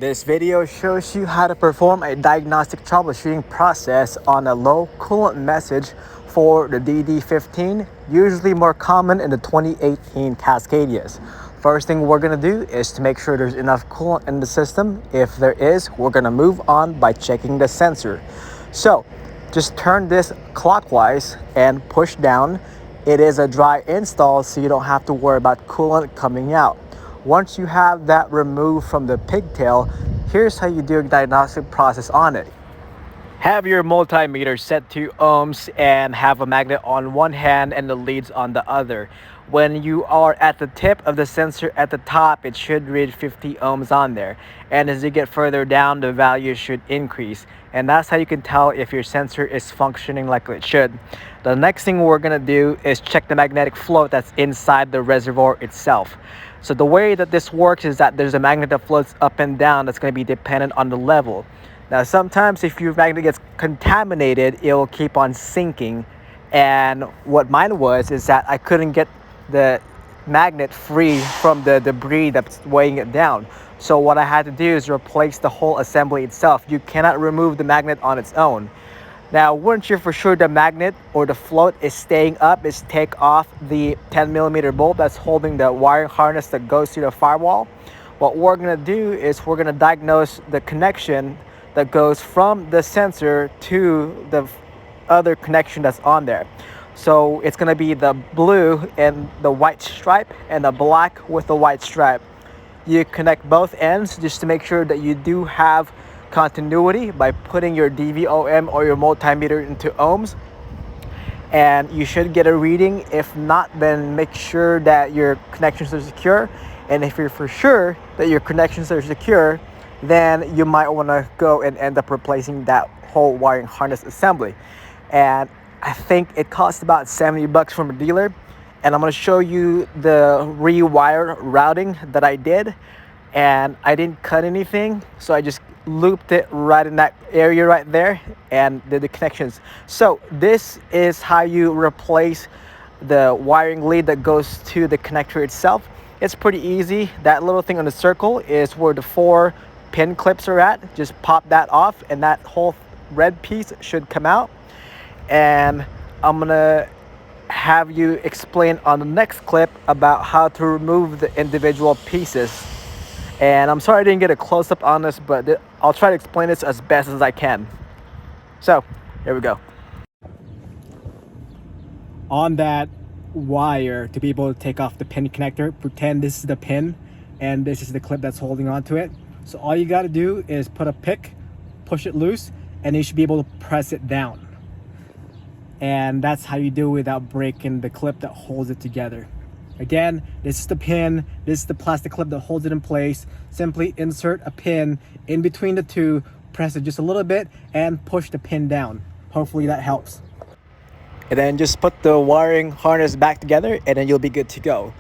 This video shows you how to perform a diagnostic troubleshooting process on a low coolant message for the DD15, usually more common in the 2018 Cascadias. First thing we're going to do is to make sure there's enough coolant in the system. If there is, we're going to move on by checking the sensor. So just turn this clockwise and push down. It is a dry install, so you don't have to worry about coolant coming out. Once you have that removed from the pigtail, here's how you do a diagnostic process on it. Have your multimeter set to ohms and have a magnet on one hand and the leads on the other. When you are at the tip of the sensor at the top, it should read 50 ohms on there. And as you get further down, the value should increase. And that's how you can tell if your sensor is functioning like it should. The next thing we're gonna do is check the magnetic float that's inside the reservoir itself. So the way that this works is that there's a magnet that floats up and down that's going to be dependent on the level. Now sometimes if your magnet gets contaminated, it will keep on sinking. And what mine was is that I couldn't get the magnet free from the debris that's weighing it down. So what I had to do is replace the whole assembly itself. You cannot remove the magnet on its own. Now, once you're for sure the magnet or the float is staying up, is take off the 10mm bolt that's holding the wiring harness that goes to the firewall. What we're gonna do is we're gonna diagnose the connection that goes from the sensor to the other connection that's on there. So it's gonna be the blue and the white stripe and the black with the white stripe. You connect both ends just to make sure that you do have continuity by putting your DVOM or your multimeter into ohms, and you should get a reading. If not, then make sure that your connections are secure. And if you're for sure that your connections are secure, then you might want to go and end up replacing that whole wiring harness assembly. And I think it costs about 70 bucks from a dealer. And I'm going to show you the rewire routing that I did. And I didn't cut anything, so I just looped it right in that area right there and did the connections. So this is how you replace the wiring lead that goes to the connector itself. It's pretty easy. That little thing on the circle is where the 4 pin clips are at. Just pop that off and that whole red piece should come out. And I'm gonna have you explain on the next clip about how to remove the individual pieces. And I'm sorry I didn't get a close-up on this, but I'll try to explain this as best as I can. So, here we go. On that wire, to be able to take off the pin connector, pretend this is the pin and this is the clip that's holding onto it. So all you got to do is put a pick, push it loose, and you should be able to press it down. And that's how you do it without breaking the clip that holds it together. Again, this is the pin, this is the plastic clip that holds it in place. Simply insert a pin in between the two, press it just a little bit, and push the pin down. Hopefully that helps. And then just put the wiring harness back together, and then you'll be good to go.